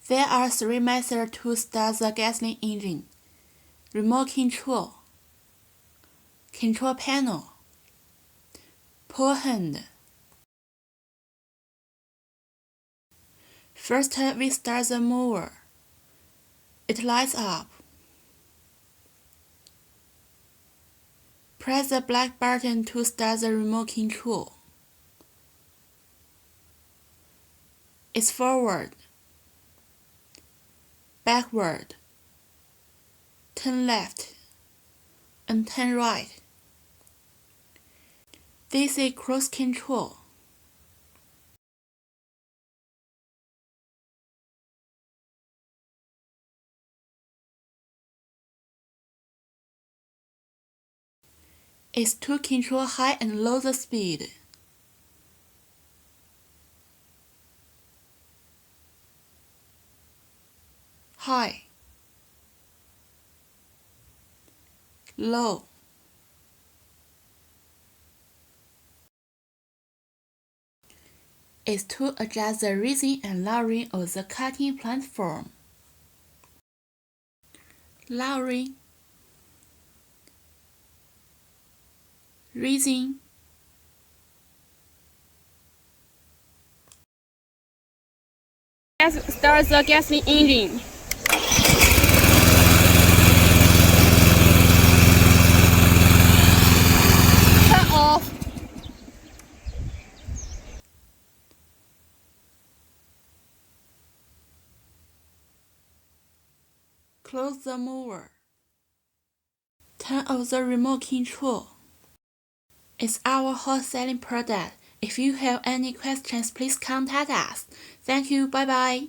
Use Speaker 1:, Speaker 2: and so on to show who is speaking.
Speaker 1: There are three methods to start the gasoline engine: remote control, control panel, pull hand. First, we start the mower. It lights up. Press the black button to start the remote control. It's forward, backward, turn left, and turn right. This is cruise control. It's to control high and low the speed. High, low. Is to adjust the raising and lowering of the cutting platform. Lowering, raising,
Speaker 2: Let's start the gasoline engine. Turn off.
Speaker 1: close the mower. Turn off the remote control. It's our hot selling product. If you have any questions, please contact us. Thank you. Bye bye.